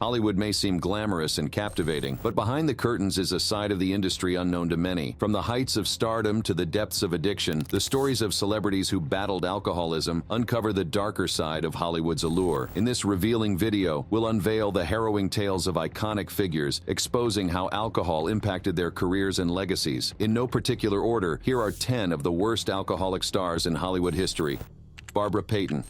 Hollywood may seem glamorous and captivating, but behind the curtains is a side of the industry unknown to many. From the heights of stardom to the depths of addiction, the stories of celebrities who battled alcoholism uncover the darker side of Hollywood's allure. In this revealing video, we'll unveil the harrowing tales of iconic figures, exposing how alcohol impacted their careers and legacies. In no particular order, here are 10 of the worst alcoholic stars in Hollywood history. Barbara Payton.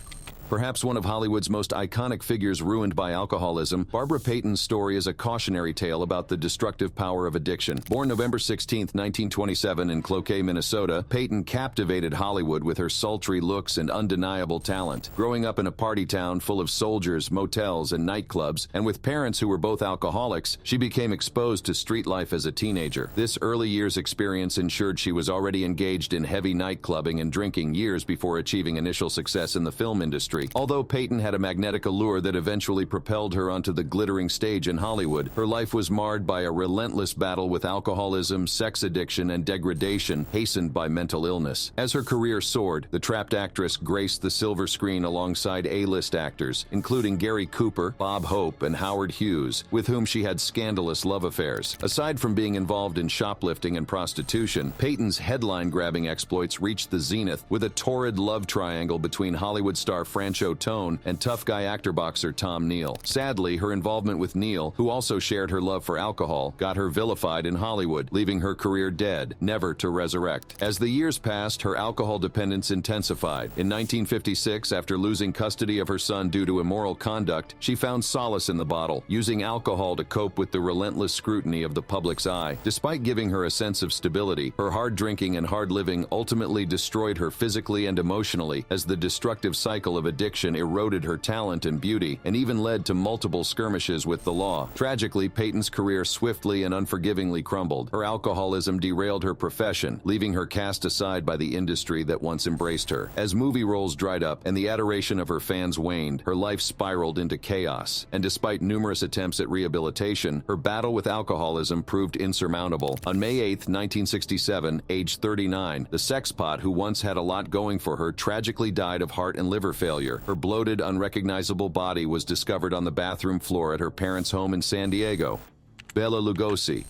Perhaps one of Hollywood's most iconic figures ruined by alcoholism, Barbara Payton's story is a cautionary tale about the destructive power of addiction. Born November 16, 1927 in Cloquet, Minnesota, Payton captivated Hollywood with her sultry looks and undeniable talent. Growing up in a party town full of soldiers, motels, and nightclubs, and with parents who were both alcoholics, she became exposed to street life as a teenager. This early years experience ensured she was already engaged in heavy nightclubbing and drinking years before achieving initial success in the film industry. Although Payton had a magnetic allure that eventually propelled her onto the glittering stage in Hollywood, her life was marred by a relentless battle with alcoholism, sex addiction, and degradation, hastened by mental illness. As her career soared, the trapped actress graced the silver screen alongside A-list actors, including Gary Cooper, Bob Hope, and Howard Hughes, with whom she had scandalous love affairs. Aside from being involved in shoplifting and prostitution, Payton's headline-grabbing exploits reached the zenith with a torrid love triangle between Hollywood star Francho Tone and tough guy actor-boxer Tom Neal. Sadly, her involvement with Neal, who also shared her love for alcohol, got her vilified in Hollywood, leaving her career dead, never to resurrect. As the years passed, her alcohol dependence intensified. In 1956, after losing custody of her son due to immoral conduct, she found solace in the bottle, using alcohol to cope with the relentless scrutiny of the public's eye. Despite giving her a sense of stability, her hard drinking and hard living ultimately destroyed her physically and emotionally, as the destructive cycle of addiction eroded her talent and beauty, and even led to multiple skirmishes with the law. Tragically, Payton's career swiftly and unforgivingly crumbled. Her alcoholism derailed her profession, leaving her cast aside by the industry that once embraced her. As movie roles dried up and the adoration of her fans waned, her life spiraled into chaos. And despite numerous attempts at rehabilitation, her battle with alcoholism proved insurmountable. On May 8, 1967, age 39, the sexpot who once had a lot going for her tragically died of heart and liver failure. Her bloated, unrecognizable body was discovered on the bathroom floor at her parents' home in San Diego. Bela Lugosi.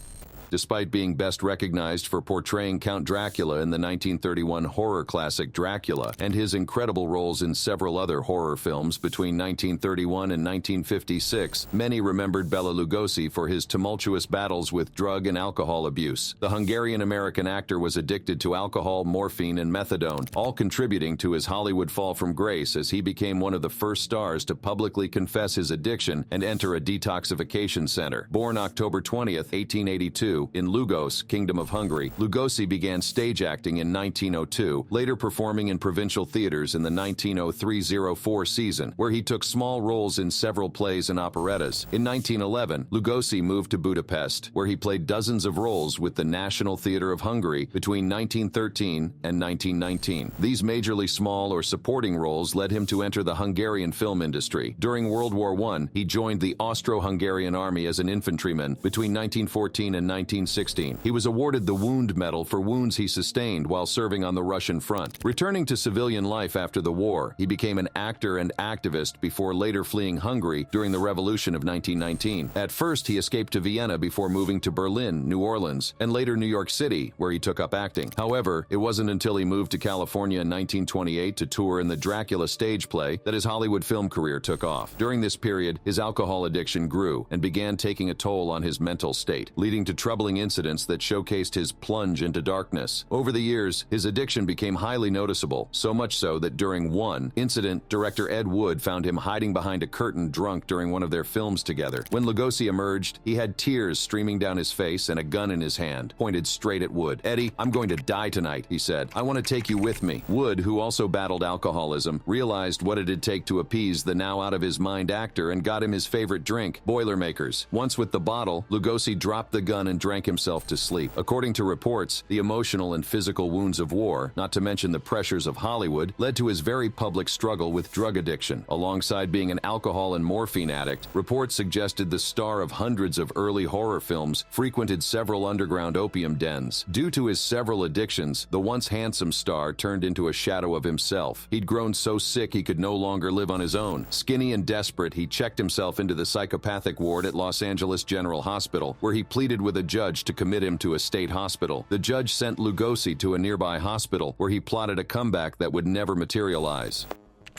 Despite being best recognized for portraying Count Dracula in the 1931 horror classic Dracula and his incredible roles in several other horror films between 1931 and 1956, many remembered Bela Lugosi for his tumultuous battles with drug and alcohol abuse. The Hungarian-American actor was addicted to alcohol, morphine, and methadone, all contributing to his Hollywood fall from grace as he became one of the first stars to publicly confess his addiction and enter a detoxification center. Born October 20, 1882, in Lugos, Kingdom of Hungary, Lugosi began stage acting in 1902, later performing in provincial theaters in the 1903-04 season, where he took small roles in several plays and operettas. In 1911, Lugosi moved to Budapest, where he played dozens of roles with the National Theatre of Hungary between 1913 and 1919. These majorly small or supporting roles led him to enter the Hungarian film industry. During World War I, he joined the Austro-Hungarian Army as an infantryman between 1914 and 1916. He was awarded the Wound Medal for wounds he sustained while serving on the Russian front. Returning to civilian life after the war, he became an actor and activist before later fleeing Hungary during the Revolution of 1919. At first, he escaped to Vienna before moving to Berlin, New Orleans, and later New York City, where he took up acting. However, it wasn't until he moved to California in 1928 to tour in the Dracula stage play that his Hollywood film career took off. During this period, his alcohol addiction grew and began taking a toll on his mental state, leading to troubling incidents that showcased his plunge into darkness. Over the years, his addiction became highly noticeable, so much so that during one incident, director Ed Wood found him hiding behind a curtain drunk during one of their films together. When Lugosi emerged, he had tears streaming down his face and a gun in his hand, pointed straight at Wood. "Eddie, I'm going to die tonight," he said. "I want to take you with me." Wood, who also battled alcoholism, realized what it'd take to appease the now out-of-his-mind actor and got him his favorite drink, Boilermakers. Once with the bottle, Lugosi dropped the gun and drank himself to sleep. According to reports, the emotional and physical wounds of war, not to mention the pressures of Hollywood, led to his very public struggle with drug addiction. Alongside being an alcohol and morphine addict, reports suggested the star of hundreds of early horror films frequented several underground opium dens. Due to his several addictions, the once handsome star turned into a shadow of himself. He'd grown so sick he could no longer live on his own. Skinny and desperate, he checked himself into the psychopathic ward at Los Angeles General Hospital, where he pleaded with a judge to commit him to a state hospital. The judge sent Lugosi to a nearby hospital, where he plotted a comeback that would never materialize.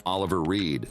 Oliver Reed.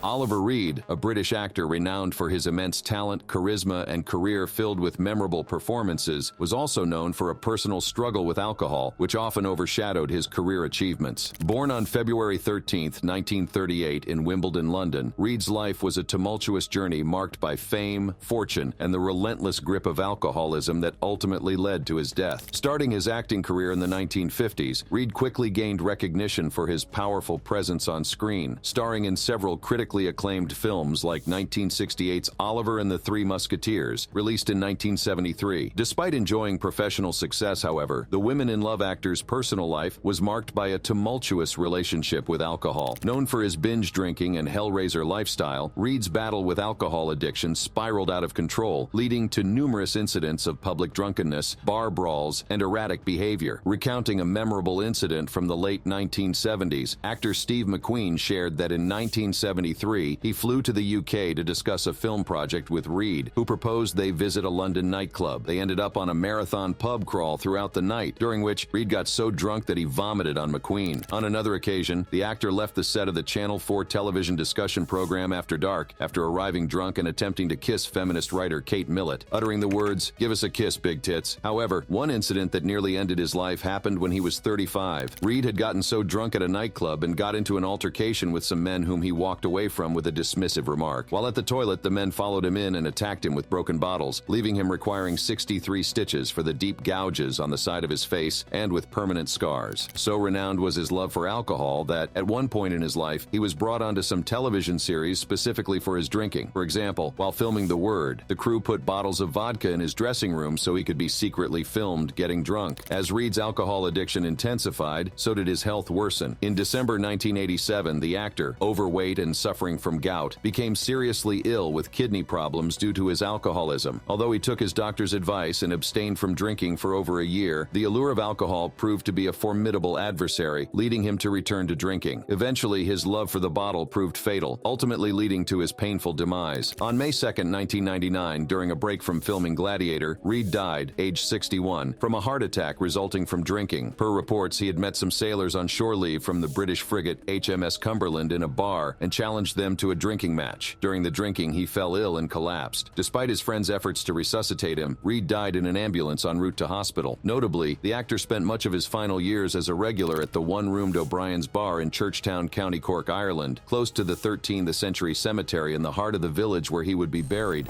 Oliver Reed, a British actor renowned for his immense talent, charisma, and career filled with memorable performances, was also known for a personal struggle with alcohol, which often overshadowed his career achievements. Born on February 13, 1938, in Wimbledon, London, Reed's life was a tumultuous journey marked by fame, fortune, and the relentless grip of alcoholism that ultimately led to his death. Starting his acting career in the 1950s, Reed quickly gained recognition for his powerful presence on screen, starring in several critically acclaimed films like 1968's Oliver and the Three Musketeers, released in 1973. Despite enjoying professional success, however, the women-in-love actor's personal life was marked by a tumultuous relationship with alcohol. Known for his binge drinking and hellraiser lifestyle, Reed's battle with alcohol addiction spiraled out of control, leading to numerous incidents of public drunkenness, bar brawls, and erratic behavior. Recounting a memorable incident from the late 1970s, actor Steve McQueen shared that in 1973, he flew to the UK to discuss a film project with Reed, who proposed they visit a London nightclub. They ended up on a marathon pub crawl throughout the night, during which Reed got so drunk that he vomited on McQueen. On another occasion, the actor left the set of the Channel 4 television discussion program After Dark after arriving drunk and attempting to kiss feminist writer Kate Millett, uttering the words, "Give us a kiss, big tits." However, one incident that nearly ended his life happened when he was 35. Reed had gotten so drunk at a nightclub and got into an altercation with some men whom he walked away from with a dismissive remark. While at the toilet, the men followed him in and attacked him with broken bottles, leaving him requiring 63 stitches for the deep gouges on the side of his face and with permanent scars. So renowned was his love for alcohol that, at one point in his life, he was brought onto some television series specifically for his drinking. For example, while filming The Word, the crew put bottles of vodka in his dressing room so he could be secretly filmed getting drunk. As Reed's alcohol addiction intensified, so did his health worsen. In December 1987, the actor, overweight and suffering from gout, became seriously ill with kidney problems due to his alcoholism. Although he took his doctor's advice and abstained from drinking for over a year, the allure of alcohol proved to be a formidable adversary, leading him to return to drinking. Eventually, his love for the bottle proved fatal, ultimately leading to his painful demise. On May 2, 1999, during a break from filming Gladiator, Reed died, age 61, from a heart attack resulting from drinking. Per reports, he had met some sailors on shore leave from the British frigate HMS Cumberland in a bar and challenged them to a drinking match. During the drinking, he fell ill and collapsed. Despite his friends' efforts to resuscitate him, Reed died in an ambulance en route to hospital. Notably, the actor spent much of his final years as a regular at the one-roomed O'Brien's Bar in Churchtown, County Cork, Ireland, close to the 13th Century Cemetery in the heart of the village where he would be buried.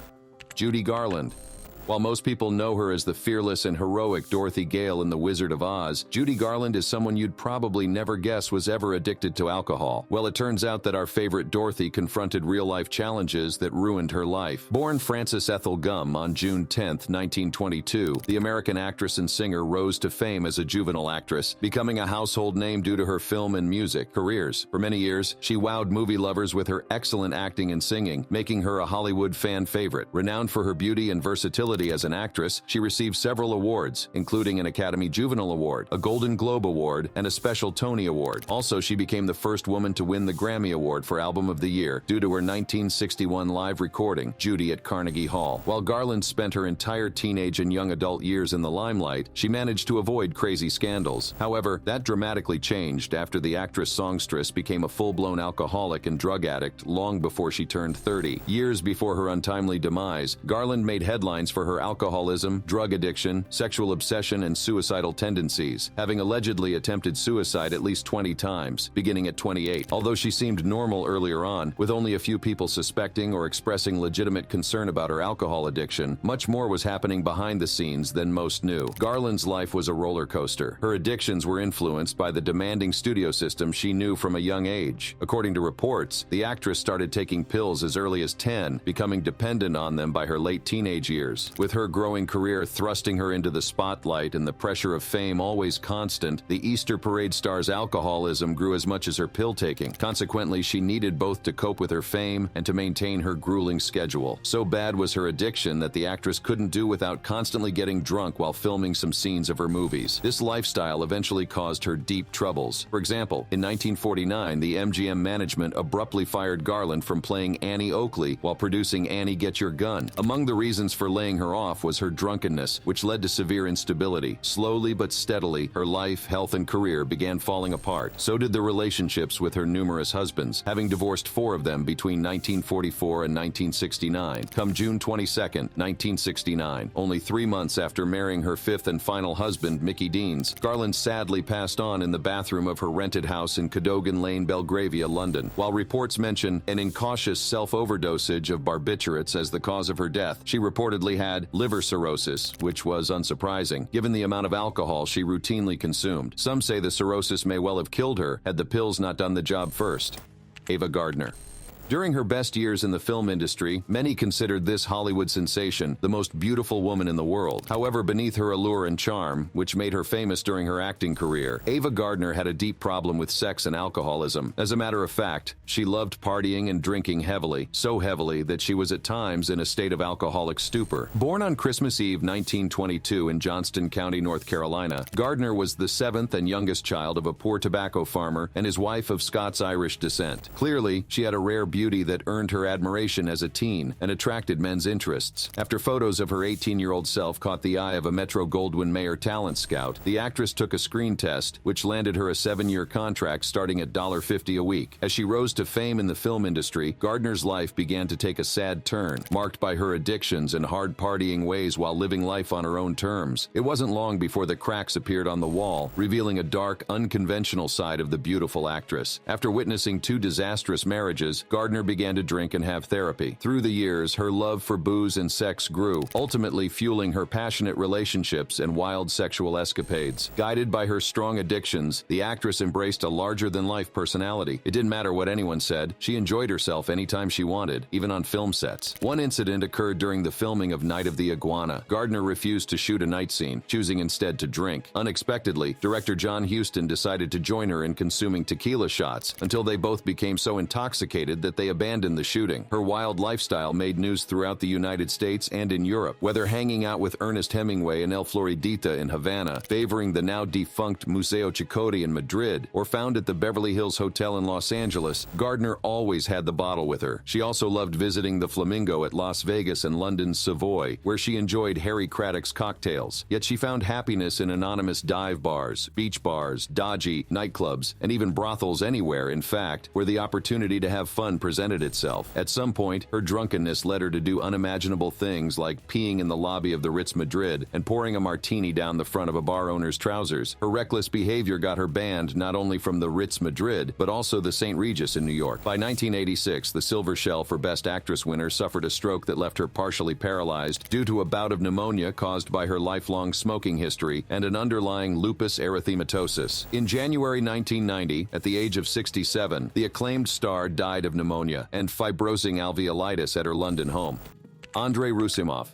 Judy Garland. While most people know her as the fearless and heroic Dorothy Gale in The Wizard of Oz, Judy Garland is someone you'd probably never guess was ever addicted to alcohol. Well, it turns out that our favorite Dorothy confronted real-life challenges that ruined her life. Born Frances Ethel Gumm on June 10, 1922, the American actress and singer rose to fame as a juvenile actress, becoming a household name due to her film and music careers. For many years, she wowed movie lovers with her excellent acting and singing, making her a Hollywood fan favorite. Renowned for her beauty and versatility as an actress, she received several awards, including an Academy Juvenile Award, a Golden Globe Award, and a special Tony Award. Also, she became the first woman to win the Grammy Award for Album of the Year due to her 1961 live recording, Judy at Carnegie Hall. While Garland spent her entire teenage and young adult years in the limelight, she managed to avoid crazy scandals. However, that dramatically changed after the actress-songstress became a full-blown alcoholic and drug addict long before she turned 30. Years before her untimely demise, Garland made headlines for her alcoholism, drug addiction, sexual obsession, and suicidal tendencies, having allegedly attempted suicide at least 20 times, beginning at 28. Although she seemed normal earlier on, with only a few people suspecting or expressing legitimate concern about her alcohol addiction, much more was happening behind the scenes than most knew. Garland's life was a roller coaster. Her addictions were influenced by the demanding studio system she knew from a young age. According to reports, the actress started taking pills as early as 10, becoming dependent on them by her late teenage years. With her growing career thrusting her into the spotlight and the pressure of fame always constant, the Easter parade star's alcoholism grew as much as her pill-taking. Consequently, she needed both to cope with her fame and to maintain her grueling schedule. So bad was her addiction that the actress couldn't do without constantly getting drunk while filming some scenes of her movies. This lifestyle eventually caused her deep troubles. For example, in 1949, the MGM management abruptly fired Garland from playing Annie Oakley while producing Annie Get Your Gun. Among the reasons for laying her off was her drunkenness, which led to severe instability. Slowly but steadily, her life, health, and career began falling apart. So did the relationships with her numerous husbands, having divorced 4 of them between 1944 and 1969. Come June 22, 1969, only 3 months after marrying her 5th and final husband, Mickey Deans, Garland sadly passed on in the bathroom of her rented house in Cadogan Lane, Belgravia, London. While reports mention an incautious self-overdosage of barbiturates as the cause of her death, she reportedly had liver cirrhosis, which was unsurprising, given the amount of alcohol she routinely consumed. Some say the cirrhosis may well have killed her had the pills not done the job first. Ava Gardner. During her best years in the film industry, many considered this Hollywood sensation the most beautiful woman in the world. However, beneath her allure and charm, which made her famous during her acting career, Ava Gardner had a deep problem with sex and alcoholism. As a matter of fact, she loved partying and drinking heavily, so heavily that she was at times in a state of alcoholic stupor. Born on Christmas Eve 1922 in Johnston County, North Carolina, Gardner was the 7th and youngest child of a poor tobacco farmer and his wife of Scots-Irish descent. Clearly, she had a rare beauty that earned her admiration as a teen and attracted men's interests. After photos of her 18-year-old self caught the eye of a Metro-Goldwyn-Mayer talent scout, the actress took a screen test, which landed her a 7-year contract starting at $50 a week. As she rose to fame in the film industry, Gardner's life began to take a sad turn, marked by her addictions and hard partying ways while living life on her own terms. It wasn't long before the cracks appeared on the wall, revealing a dark, unconventional side of the beautiful actress. After witnessing 2 disastrous marriages, Gardner began to drink and have therapy. Through the years, her love for booze and sex grew, ultimately fueling her passionate relationships and wild sexual escapades. Guided by her strong addictions, the actress embraced a larger-than-life personality. It didn't matter what anyone said, she enjoyed herself anytime she wanted, even on film sets. One incident occurred during the filming of Night of the Iguana. Gardner refused to shoot a night scene, choosing instead to drink. Unexpectedly, director John Huston decided to join her in consuming tequila shots until they both became so intoxicated that they abandoned the shooting. Her wild lifestyle made news throughout the United States and in Europe, whether hanging out with Ernest Hemingway in El Floridita in Havana, favoring the now-defunct Museo Chicote in Madrid, or found at the Beverly Hills Hotel in Los Angeles, Gardner always had the bottle with her. She also loved visiting the Flamingo at Las Vegas and London's Savoy, where she enjoyed Harry Craddock's cocktails. Yet she found happiness in anonymous dive bars, beach bars, dodgy nightclubs, and even brothels anywhere, in fact, where the opportunity to have fun presented itself. At some point, her drunkenness led her to do unimaginable things like peeing in the lobby of the Ritz Madrid and pouring a martini down the front of a bar owner's trousers. Her reckless behavior got her banned not only from the Ritz Madrid, but also the St. Regis in New York. By 1986, the Silver Shell for Best Actress winner suffered a stroke that left her partially paralyzed due to a bout of pneumonia caused by her lifelong smoking history and an underlying lupus erythematosus. In January 1990, at the age of 67, the acclaimed star died of pneumonia and fibrosing alveolitis at her London home. Andrei Russumov.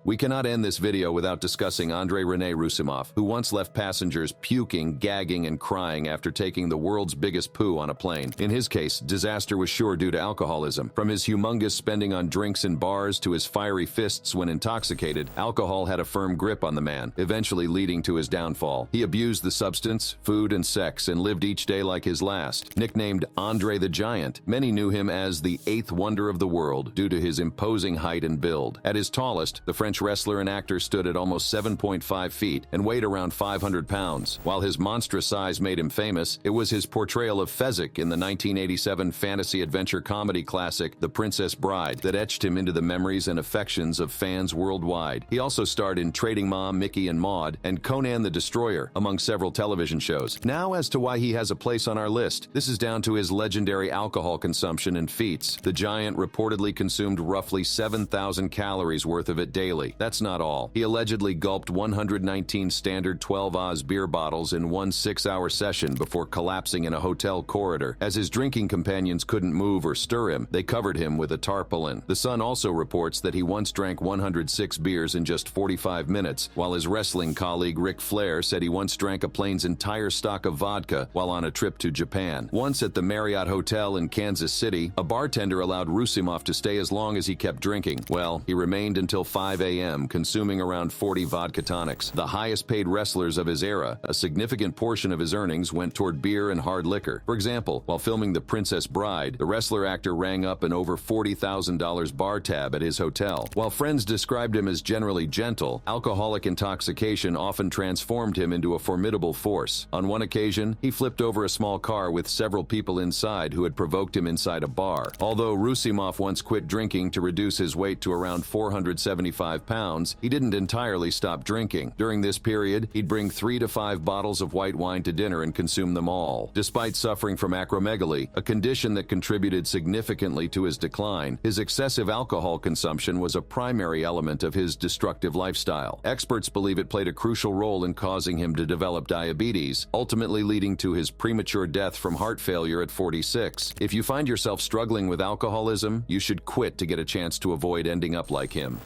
We cannot end this video without discussing Andrei Rene Russumov, who once left passengers puking, gagging, and crying after taking the world's biggest poo on a plane. In his case, disaster was sure due to alcoholism. From his humongous spending on drinks in bars to his fiery fists when intoxicated, alcohol had a firm grip on the man, eventually leading to his downfall. He abused the substance, food, and sex, and lived each day like his last. Nicknamed Andre the Giant, many knew him as the 8th wonder of the world due to his imposing height and build. At his tallest, the French wrestler and actor stood at almost 7.5 feet and weighed around 500 pounds. While his monstrous size made him famous, it was his portrayal of Fezzik in the 1987 fantasy adventure comedy classic The Princess Bride that etched him into the memories and affections of fans worldwide. He also starred in Trading Mom, Mickey and Maude, and Conan the Destroyer, among several television shows. Now as to why he has a place on our list. This is down to his legendary alcohol consumption and feats. The Giant reportedly consumed roughly 7,000 calories worth of it daily. repeatedly. That's not all. He allegedly gulped 119 standard 12 Oz beer bottles in one 6-hour session before collapsing in a hotel corridor. As his drinking companions couldn't move or stir him, they covered him with a tarpaulin. The Sun also reports that he once drank 106 beers in just 45 minutes, while his wrestling colleague Ric Flair said he once drank a plane's entire stock of vodka while on a trip to Japan. Once at the Marriott Hotel in Kansas City, a bartender allowed Russum to stay as long as he kept drinking. Well, he remained until 5 a.m., consuming around 40 vodka tonics. The highest paid wrestlers of his era, a significant portion of his earnings went toward beer and hard liquor. For example, while filming The Princess Bride, the wrestler-actor rang up an over $40,000 bar tab at his hotel. While friends described him as generally gentle, alcoholic intoxication often transformed him into a formidable force. On one occasion, he flipped over a small car with several people inside who had provoked him inside a bar. Although Russum once quit drinking to reduce his weight to around 475 pounds, he didn't entirely stop drinking. During this period, he'd bring 3 to 5 bottles of white wine to dinner and consume them all. Despite suffering from acromegaly, a condition that contributed significantly to his decline, his excessive alcohol consumption was a primary element of his destructive lifestyle. Experts believe it played a crucial role in causing him to develop diabetes, ultimately leading to his premature death from heart failure at 46. If you find yourself struggling with alcoholism, you should quit to get a chance to avoid ending up like him.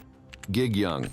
Gig Young.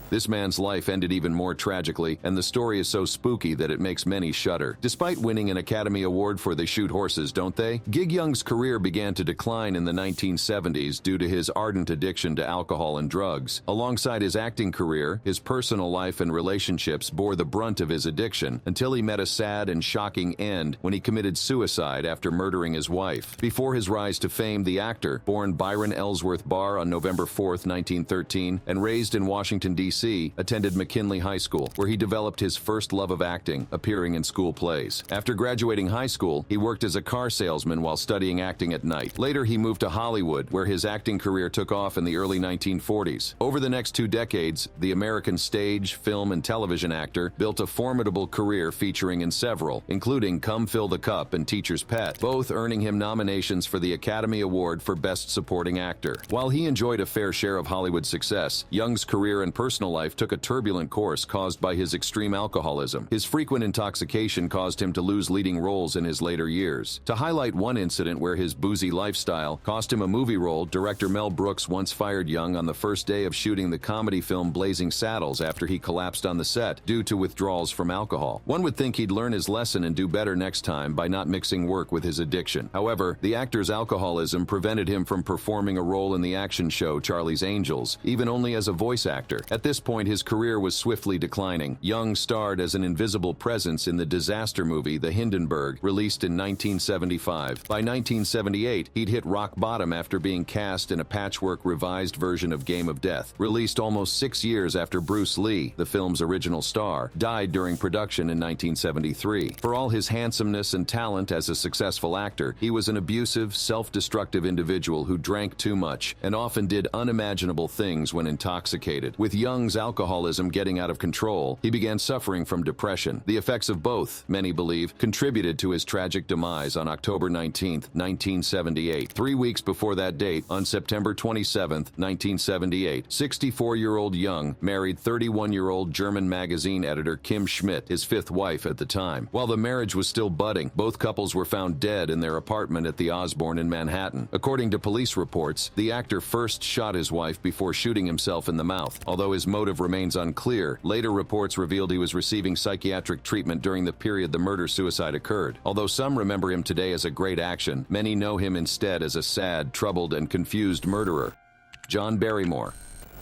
This man's life ended even more tragically, and the story is so spooky that it makes many shudder. Despite winning an Academy Award for They Shoot Horses, Don't They?, Gig Young's career began to decline in the 1970s due to his ardent addiction to alcohol and drugs. Alongside his acting career, his personal life and relationships bore the brunt of his addiction until he met a sad and shocking end when he committed suicide after murdering his wife. Before his rise to fame, the actor, born Byron Ellsworth Barr on November 4, 1913, and raised in Washington, D.C., attended McKinley High School, where he developed his first love of acting, appearing in school plays. After graduating high school, he worked as a car salesman while studying acting at night. Later, he moved to Hollywood, where his acting career took off in the early 1940s. Over the next 2 decades, the American stage, film, and television actor built a formidable career featuring in several, including Come Fill the Cup and Teacher's Pet, both earning him nominations for the Academy Award for Best Supporting Actor. While he enjoyed a fair share of Hollywood success, Young's career and personal life took a turbulent course caused by his extreme alcoholism. His frequent intoxication caused him to lose leading roles in his later years. To highlight one incident where his boozy lifestyle cost him a movie role, director Mel Brooks once fired Young on the first day of shooting the comedy film Blazing Saddles after he collapsed on the set due to withdrawals from alcohol. One would think he'd learn his lesson and do better next time by not mixing work with his addiction. However, the actor's alcoholism prevented him from performing a role in the action show Charlie's Angels, even only as a voice actor. At this point, his career was swiftly declining. Young starred as an invisible presence in the disaster movie The Hindenburg, released in 1975. By 1978, he'd hit rock bottom after being cast in a patchwork revised version of Game of Death. Released almost 6 years after Bruce Lee, the film's original star, died during production in 1973. For all his handsomeness and talent as a successful actor, he was an abusive, self-destructive individual who drank too much and often did unimaginable things when intoxicated. With Young's alcoholism getting out of control, he began suffering from depression. The effects of both, many believe, contributed to his tragic demise on October 19, 1978. 3 weeks before that date, on September 27, 1978, 64-year-old Young married 31-year-old German magazine editor Kim Schmidt, his 5th wife at the time. While the marriage was still budding, both couples were found dead in their apartment at the Osborne in Manhattan. According to police reports, the actor first shot his wife before shooting himself in the mouth. Although his motive remains unclear, later reports revealed he was receiving psychiatric treatment during the period the murder-suicide occurred. Although some remember him today as a great action, many know him instead as a sad, troubled, and confused murderer. John Barrymore.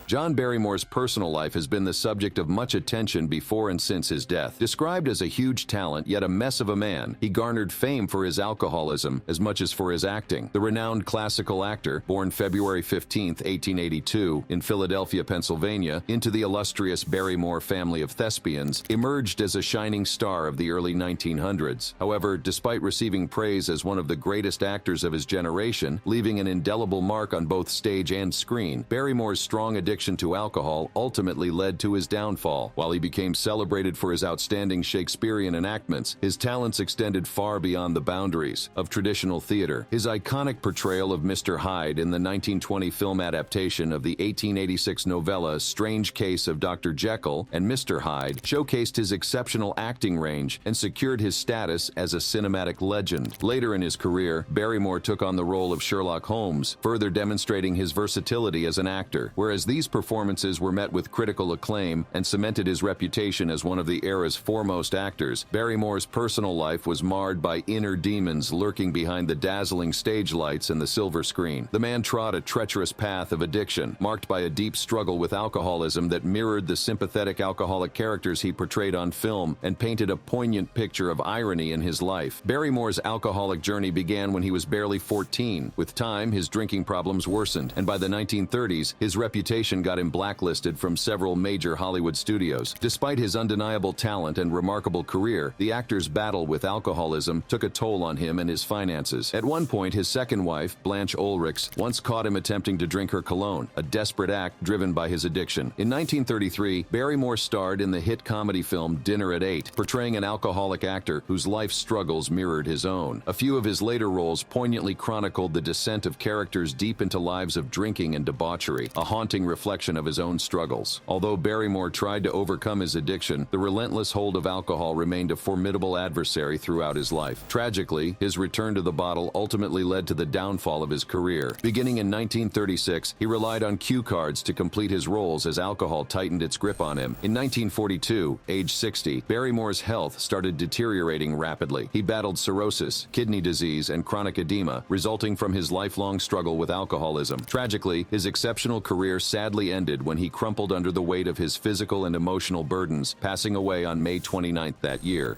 John Barrymore's personal life has been the subject of much attention before and since his death. Described as a huge talent, yet a mess of a man, he garnered fame for his alcoholism as much as for his acting. The renowned classical actor, born February 15, 1882, in Philadelphia, Pennsylvania, into the illustrious Barrymore family of thespians, emerged as a shining star of the early 1900s. However, despite receiving praise as one of the greatest actors of his generation, leaving an indelible mark on both stage and screen, Barrymore's strong addiction addiction to alcohol ultimately led to his downfall. While he became celebrated for his outstanding Shakespearean enactments, his talents extended far beyond the boundaries of traditional theater. His iconic portrayal of Mr. Hyde in the 1920 film adaptation of the 1886 novella Strange Case of Dr. Jekyll and Mr. Hyde showcased his exceptional acting range and secured his status as a cinematic legend. Later in his career, Barrymore took on the role of Sherlock Holmes, further demonstrating his versatility as an actor. Whereas these performances were met with critical acclaim and cemented his reputation as one of the era's foremost actors, Barrymore's personal life was marred by inner demons lurking behind the dazzling stage lights and the silver screen. The man trod a treacherous path of addiction, marked by a deep struggle with alcoholism that mirrored the sympathetic alcoholic characters he portrayed on film and painted a poignant picture of irony in his life. Barrymore's alcoholic journey began when he was barely 14. With time, his drinking problems worsened, and by the 1930s, his reputation got him blacklisted from several major Hollywood studios. Despite his undeniable talent and remarkable career, the actor's battle with alcoholism took a toll on him and his finances. At one point, his second wife, Blanche Ulrichs, once caught him attempting to drink her cologne, a desperate act driven by his addiction. In 1933, Barrymore starred in the hit comedy film Dinner at 8, portraying an alcoholic actor whose life struggles mirrored his own. A few of his later roles poignantly chronicled the descent of characters deep into lives of drinking and debauchery, a haunting reflection of his own struggles. Although Barrymore tried to overcome his addiction, the relentless hold of alcohol remained a formidable adversary throughout his life. Tragically, his return to the bottle ultimately led to the downfall of his career. Beginning in 1936, he relied on cue cards to complete his roles as alcohol tightened its grip on him. In 1942, age 60, Barrymore's health started deteriorating rapidly. He battled cirrhosis, kidney disease, and chronic edema, resulting from his lifelong struggle with alcoholism. Tragically, his exceptional career sadly ended when he crumpled under the weight of his physical and emotional burdens, passing away on May 29th that year.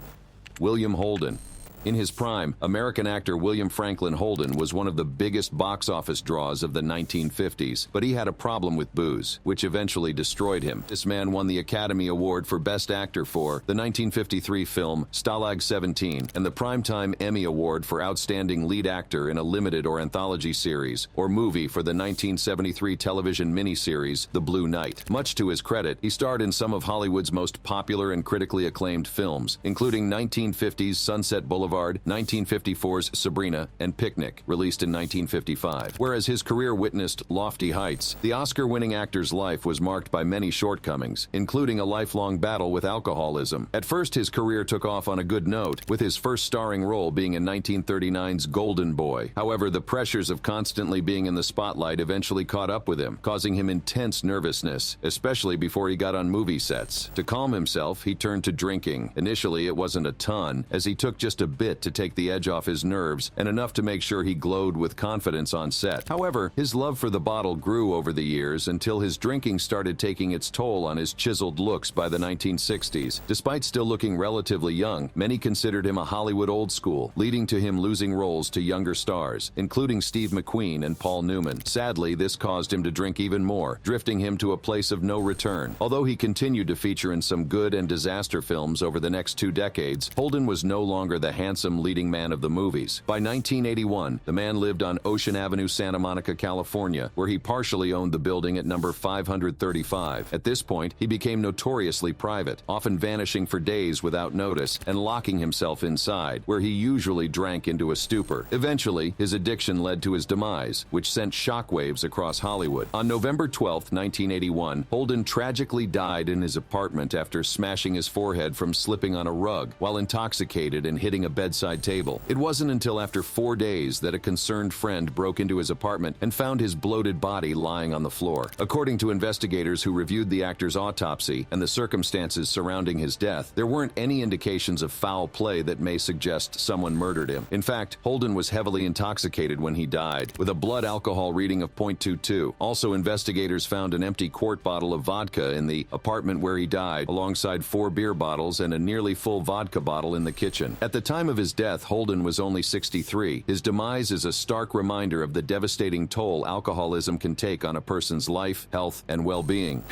William Holden. In his prime, American actor William Franklin Holden was one of the biggest box office draws of the 1950s, but he had a problem with booze, which eventually destroyed him. This man won the Academy Award for Best Actor for the 1953 film Stalag 17 and the Primetime Emmy Award for Outstanding Lead Actor in a Limited or Anthology Series or Movie for the 1973 television miniseries The Blue Knight. Much to his credit, he starred in some of Hollywood's most popular and critically acclaimed films, including 1950's Sunset Boulevard, 1954's Sabrina, and Picnic, released in 1955. Whereas his career witnessed lofty heights, the Oscar-winning actor's life was marked by many shortcomings, including a lifelong battle with alcoholism. At first, his career took off on a good note, with his first starring role being in 1939's Golden Boy. However, the pressures of constantly being in the spotlight eventually caught up with him, causing him intense nervousness, especially before he got on movie sets. To calm himself, he turned to drinking. Initially, it wasn't a ton, as he took just a bit to take the edge off his nerves and enough to make sure he glowed with confidence on set. However, his love for the bottle grew over the years until his drinking started taking its toll on his chiseled looks by the 1960s. Despite still looking relatively young, many considered him a Hollywood old school, leading to him losing roles to younger stars, including Steve McQueen and Paul Newman. Sadly, this caused him to drink even more, drifting him to a place of no return. Although he continued to feature in some good and disaster films over the next 2 decades, Holden was no longer the handsome leading man of the movies. By 1981, the man lived on Ocean Avenue, Santa Monica, California, where he partially owned the building at number 535. At this point, he became notoriously private, often vanishing for days without notice and locking himself inside, where he usually drank into a stupor. Eventually, his addiction led to his demise, which sent shockwaves across Hollywood. On November 12, 1981, Holden tragically died in his apartment after smashing his forehead from slipping on a rug while intoxicated and hitting a bedside table. It wasn't until after 4 days that a concerned friend broke into his apartment and found his bloated body lying on the floor. According to investigators who reviewed the actor's autopsy and the circumstances surrounding his death, there weren't any indications of foul play that may suggest someone murdered him. In fact, Holden was heavily intoxicated when he died, with a blood alcohol reading of 0.22. Also, investigators found an empty quart bottle of vodka in the apartment where he died, alongside 4 beer bottles and a nearly full vodka bottle in the kitchen. At the time of his death, Holden was only 63. His demise is a stark reminder of the devastating toll alcoholism can take on a person's life, health, and well-being.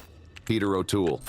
Peter OToole.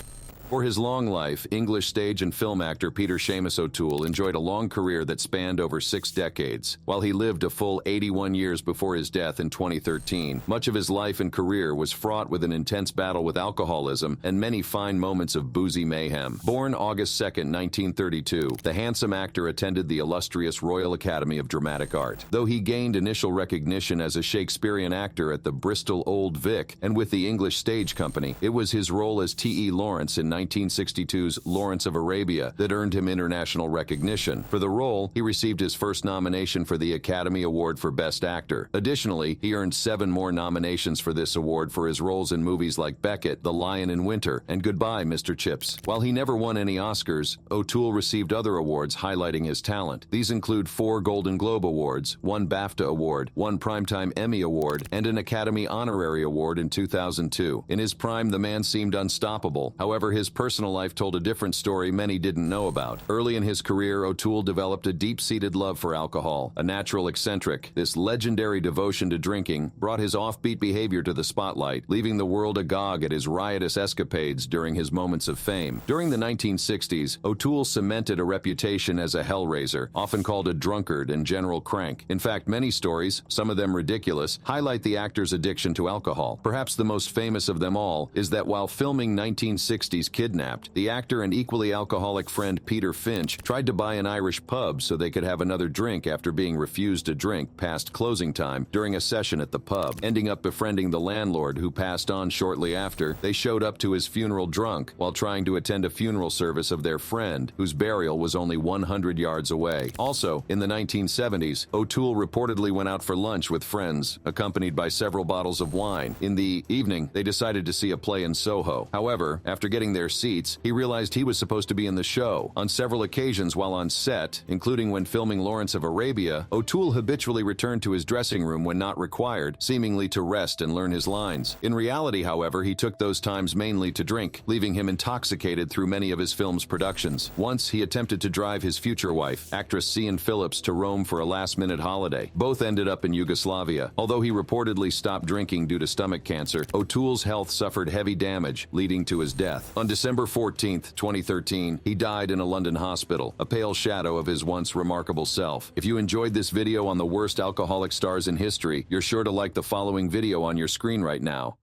For his long life, English stage and film actor Peter Seamus O'Toole enjoyed a long career that spanned over 6 decades. While he lived a full 81 years before his death in 2013, much of his life and career was fraught with an intense battle with alcoholism and many fine moments of boozy mayhem. Born August 2, 1932, the handsome actor attended the illustrious Royal Academy of Dramatic Art. Though he gained initial recognition as a Shakespearean actor at the Bristol Old Vic and with the English Stage Company, it was his role as T.E. Lawrence in 1962's Lawrence of Arabia that earned him international recognition. For the role, he received his first nomination for the Academy Award for Best Actor. Additionally, he earned 7 more nominations for this award for his roles in movies like Beckett, The Lion in Winter, and Goodbye, Mr. Chips. While he never won any Oscars, O'Toole received other awards highlighting his talent. These include 4 Golden Globe Awards, 1 BAFTA Award, 1 Primetime Emmy Award, and an Academy Honorary Award in 2002. In his prime, the man seemed unstoppable. However, his personal life told a different story many didn't know about. Early in his career, O'Toole developed a deep-seated love for alcohol. A natural eccentric, this legendary devotion to drinking brought his offbeat behavior to the spotlight, leaving the world agog at his riotous escapades during his moments of fame. During the 1960s, O'Toole cemented a reputation as a hellraiser, often called a drunkard and general crank. In fact, many stories, some of them ridiculous, highlight the actor's addiction to alcohol. Perhaps the most famous of them all is that while filming 1960's Kidnapped, the actor and equally alcoholic friend Peter Finch tried to buy an Irish pub so they could have another drink after being refused a drink past closing time during a session at the pub. Ending up befriending the landlord, who passed on shortly after, they showed up to his funeral drunk while trying to attend a funeral service of their friend, whose burial was only 100 yards away. Also, in the 1970s, O'Toole reportedly went out for lunch with friends, accompanied by several bottles of wine. In the evening, they decided to see a play in Soho. However, after getting their seats, he realized he was supposed to be in the show. On several occasions while on set, including when filming Lawrence of Arabia, O'Toole habitually returned to his dressing room when not required, seemingly to rest and learn his lines. In reality, however, he took those times mainly to drink, leaving him intoxicated through many of his film's productions. Once, he attempted to drive his future wife, actress Sian Phillips, to Rome for a last-minute holiday. Both ended up in Yugoslavia. Although he reportedly stopped drinking due to stomach cancer, O'Toole's health suffered heavy damage, leading to his death. On December 14, 2013, he died in a London hospital, a pale shadow of his once remarkable self. If you enjoyed this video on the worst alcoholic stars in history, you're sure to like the following video on your screen right now.